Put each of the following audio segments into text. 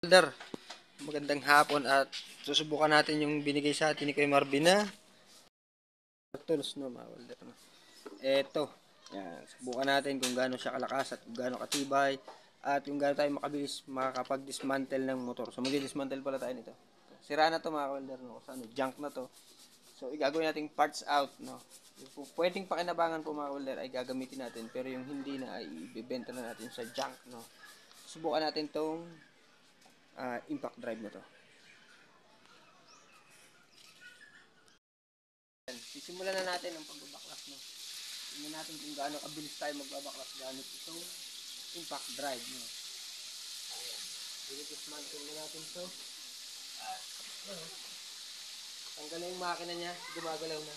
Welder, magandang hapon at susubukan natin yung binigay sa atin ni Kuya Marvin na tools, no, mga welder, no. Eto, yan, subukan natin kung gaano siya kalakas at kung gaano katibay at kung gaano tayo makabilis makakapag-dismantle ng motor. So mag-dismantle pala tayo nito. Sira na to, mga welder, no, sa ano, junk na to. So igagawin natin parts out, no. Kung pwedeng pakinabangan po, mga welder, ay gagamitin natin, pero yung hindi na ay ibebenta na natin sa junk, no. Subukan natin tong impact drive na to. Sisimulan na natin ang pagbabaklas, no. Tingnan natin kung gaano kabilis tayo magbabaklas gamit itong impact drive, no. Ayan. Dinidismantle na natin ito. Tanggal na yung makina niya, gumagalaw na.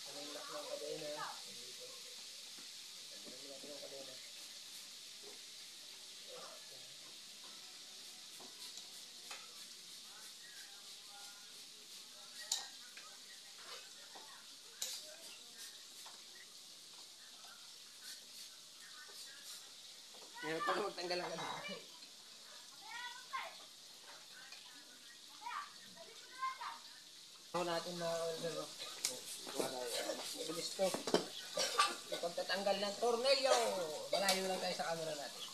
Tanay lock ng kadena. Tanay lock ng kadena. Meron pa magtanggal ang kadena. Ako natin na order, no. Mabilis to. Yung pagtatanggal ng tornilyo, malayo lang tayo sa camera natin.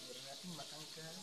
Hindi natin matanggal.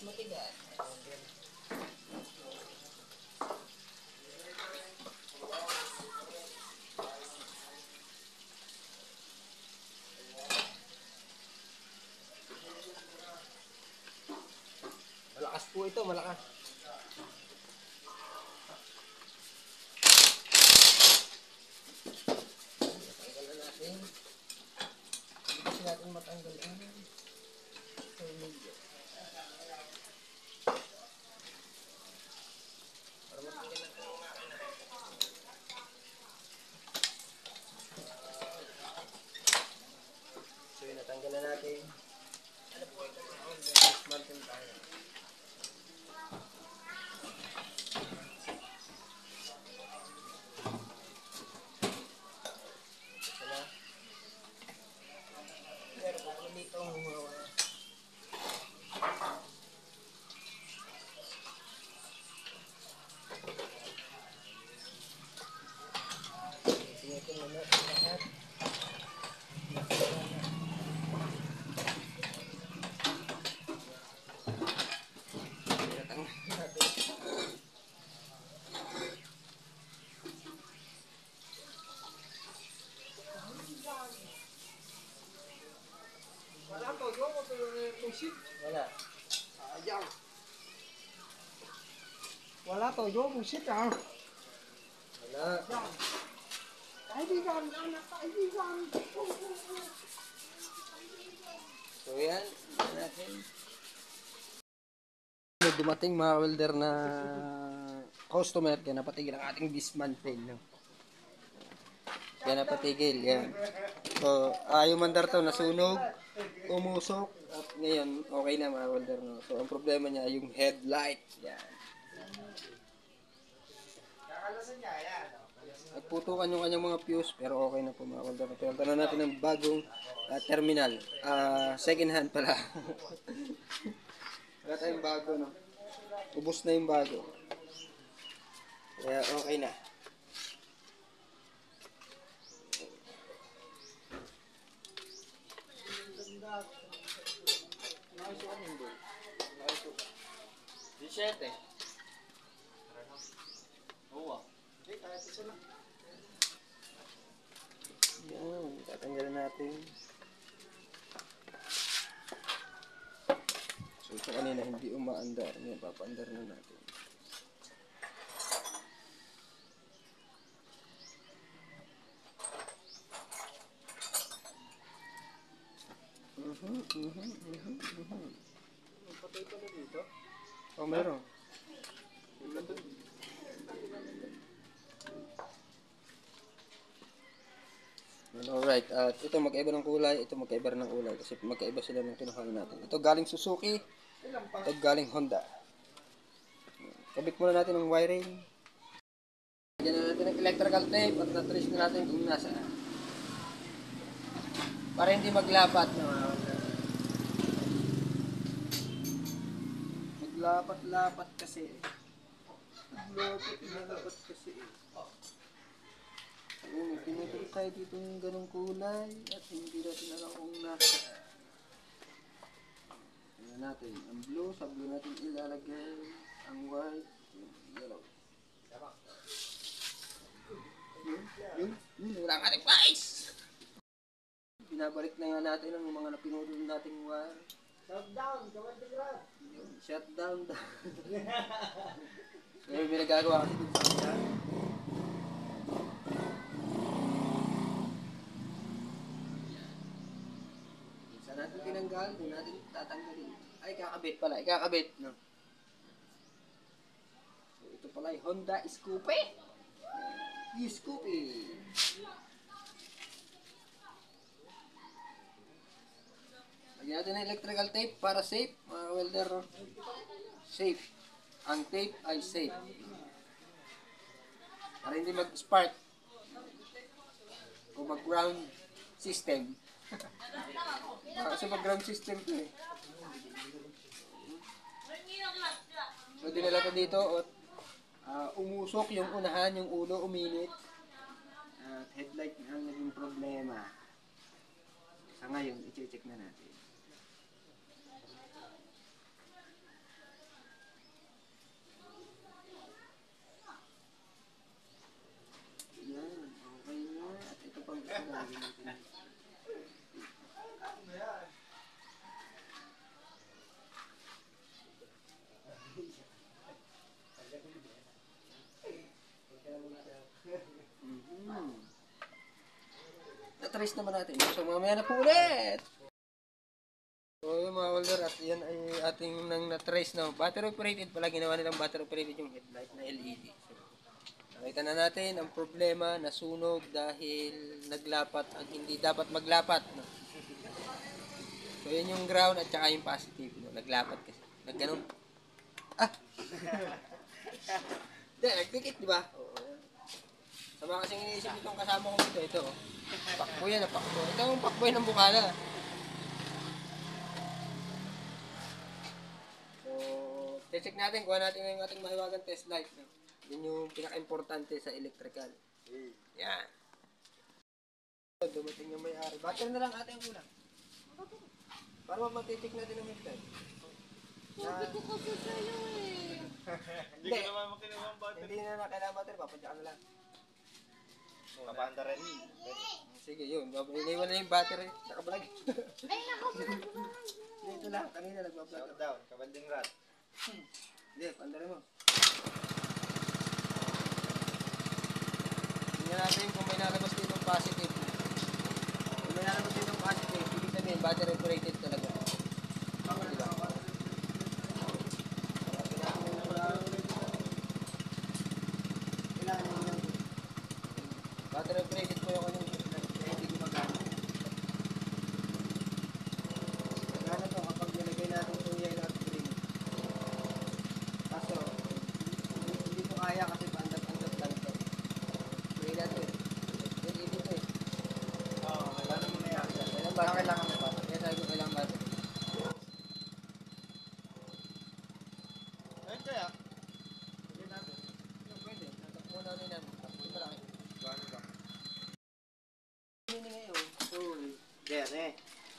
Matigas. Malakas po ito, malakas. Matanggal na natin. Hindi kasi natin matanggal ang tornilyo. Para matanggal natin ang makina. So yun, natanggal na natin. Ano po ito, mga order? Dismantle tayo. Pero kung ano dito ang humawa. Tingnan natin lahat. Tinatanggal natin. Wala to, yung itong sheet. Wala. Sayang. Wala to, yung sheet ah. Wala. Yan. Kaibigan, anak, kaibigan. So yan, tingnan natin. Dumating, mga welder, na customer, kaya napatigil ang ating dismantle, no? Kaya napatigil, yan. So, yung mandar to, nasunog, umusok, at ngayon, okay na, mga welder, no? So, ang problema niya ay yung headlight, yan. At naputukan yung kanyang mga fuse, pero okay na po mga welder. Pinalitan na natin ng bagong terminal. Second hand pala. Wala tayong bago, no? Ubus na yung bago. Kaya okay na. Yan, tatanggalin natin. So ito kanina hindi umaandar. Ngayon, papaandar na natin. Patay pala dito. Oh, meron. Alright, at ito magkaiba ng kulay, ito magkaiba rin ng kulay kasi magkaiba sila ng kinuha natin. Ito galing Suzuki, ito galing Honda. Kabit muna natin ang wiring. Lagyan na natin ng electrical tape at na-trace na natin kung nasaan. Para hindi maglapat na maglapat-lapat kasi. Maglapat kasi. May pinutol tayo dito ng ganong kulay at hindi natin alam kung nasa. Tingnan natin. Ang blue, sa blue natin ilalagay. Ang white, yung yellow. Wala nga ating price! Binabalik na nga natin ang mga napinutol nating wire. Shutdown, kamanting rad. Shutdown daw. So, may nagagawa kasi dito sa kanya. Saan natin tinanggal? Doon natin tatanggalin. Ay, kakabit pala. Ikakabit. No? So, ito pala ay Honda Scoopy. Scoopy. Lagyan natin ng electrical tape para safe. Mga welder. Safe. Ang tape ay safe. Para hindi mag-spark. O mag-ground system. Kasi mag-ground system to eh. So dinala ko dito at umusok yung unahan, yung ulo uminit. At headlight ang naging problema. Sa ngayon, i-check na natin. Yan, okay na. At ito pang gusto natin natin. Na-trace naman natin. So, mamaya na po ulit! So, yung mga welder, at yan ay ating nang na-trace na battery operated pala. Ginawa nilang battery operated yung headlight na LED. So, nakita na natin ang problema, nasunog dahil naglapat ang hindi dapat maglapat. No? So, yun yung ground at saka yung positive. No? Naglapat kasi. Nagganon. Ah! Hindi, nagdikit, di ba? Oo. Sama kasing iniisip itong kasama ko dito. Ito, oh. Pakbo yan, pakbo. Ito ang pakbo ng bukala. So, check natin, kuha natin yung ating mahiwagang test light. No? Yun yung pinaka-importante sa electrical. Yan. Dumating yung may-ari. Battery na lang ating kulang. Para mag-check natin ang headlight. Sabi ko kasi sa'yo eh. Hindi ko naman makinuha ang battery. Hindi na kailangan battery, papadyakan na lang. Kapanda rin. Sige, yun. Iniwan na yung battery. Nakabalag. Ay, nakabalag na. Dito lang. Kanina nagbablog. Shutdown, kabanding rat. Hindi, pandari mo. Tingnan natin kung may nalabas dito positive. Kung may nalabas dito positive, ibig sabihin battery operated talaga. Diba? Battery operated po yung kanyang headlight kaya hindi gumagana. Gumagana to kapag nilagay natin itong yellow at green. Kaso, hindi ko kaya kasi pandat-pandat lang ito. Kaya natin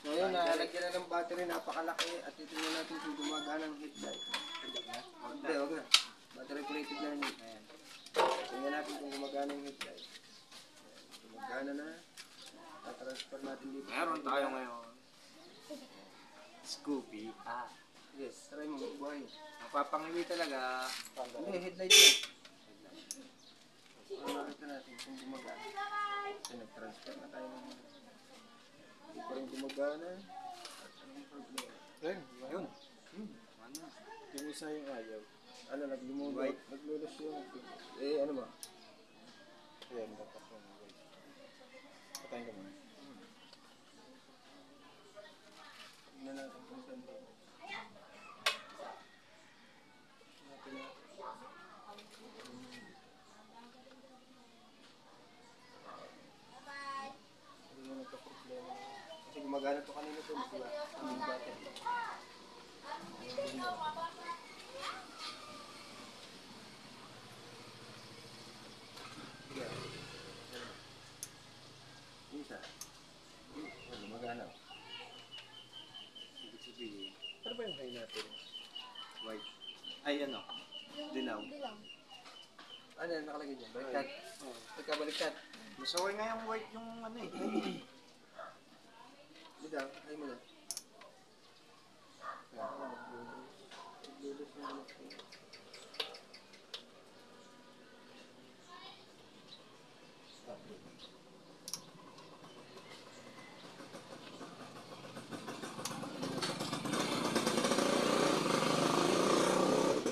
So yun, nalagyan na ng battery, napakalaki. At titingnan natin kung gumagana ng headlight. Hindi, huwag na. Battery operated na yun. Tingnan natin kung gumagana yung headlight. Gumagana na. Na-transfer natin dito. Meron tayo ngayon. Scoopy. Yes, try mo, buhay. Mapapangiwi talaga. Hindi, headlight na. So nakita natin kung gumagana. Kasi nag-transfer na tayo ng hindi pa rin gumagana. At anong problema? Yun. Yung isa yung ayaw. Ano, naglulos yung... ano ba? Ayan, dapat yung white. Patayin ka muna. Tingnan natin kung saan ba. Natin na. Hindi na nagka-problema. Kasi gumagana to kanina to. Diba? Ang battery. Isa. Gumagana. Ibig sabihin, Ano ba yung high natin? white. Ay, ano? Dilaw. Bilang. Ano yan nakalagay dyan? Baliktad. Pagkabaliktad. Masaway nga yung white yung ano eh. Dito, ay mo na. Naglulos na naman.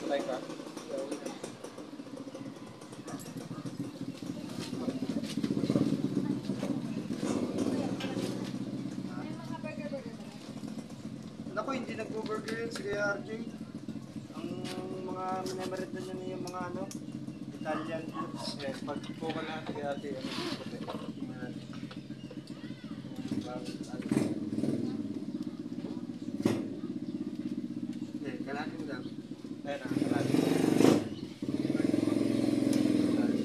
Patayin ka? May mga burger-burger ba? Naku, hindi nag-burger yun si Kuya RJ. Ang mga minemerit na niya yung mga ano, Italian foods. Yes, pag buka na kay ate, ano yung puti? Okay, kalahati mo daw. Ayan na, kalahati.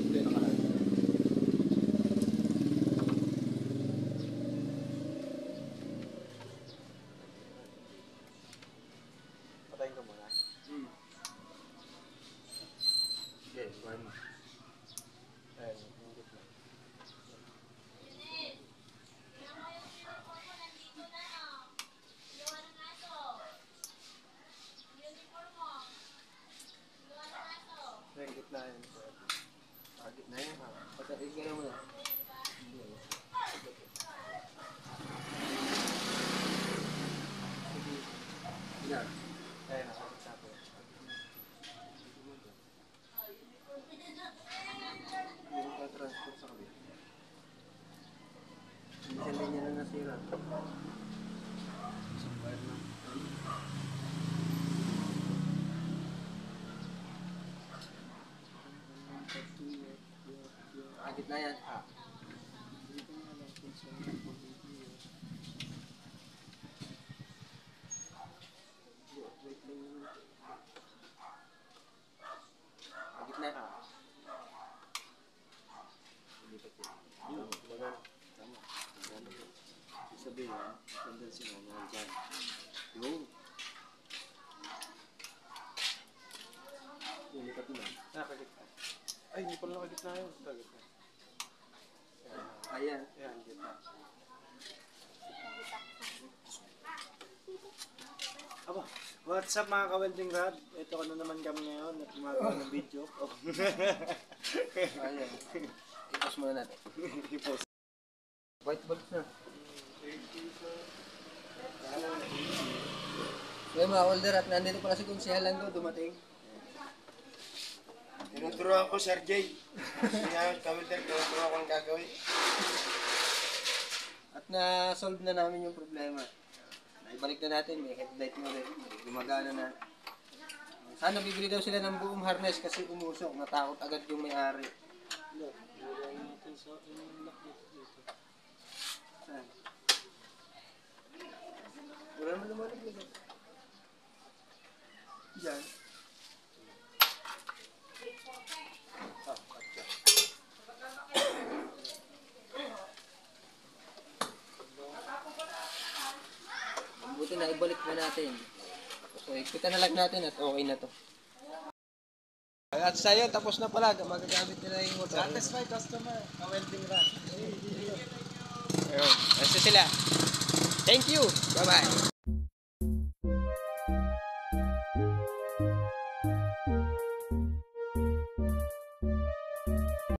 Hindi, nakalahati. Patayin ka muna. Okay, buhay mo. Ayan, yung gitna. Yung gitna yun. Agit na yun. Patayin ka na mo na. Yan. Ayan, nakakit sa atin. Yung ka-transfer sa kabila. Isang linya na nasira. Isang wire na. Agit na yan. Agit na. Sabihin, tendency mo mga dyan. Yung. Lumipat na. Nakakagitna. Ay, hindi pala nakagitna yun. Nakagitna. Ayan. Ayan, gitna. Aba, what's up mga ka-welding rod? Ito ka na naman kami ngayon at gumagawa ng video. Oh. Ayan. I-post muna natin. I-post. White balls na. So yung mga older at nandito pala si Kunsi Halando dumating. Tinuturuan ko, Sir Jay. Sinayos ka-welder, tinuturuan ko ang gagawin. At na-solve na namin yung problema. Naibalik na natin, may headlight mo rin. Gumagana na. Sana bibili daw sila ng buong harness kasi umusok. Natakot agad yung may-ari. Saan? Wala naman lumalag. Diyan. natin. So, ikutan na lang natin at okay na to. At sa'yo, tapos na pala. Magagamit nila yung motor. Satisfied customer. Ka-welding rack. Ayun. Kasi sila. Thank you. Bye-bye.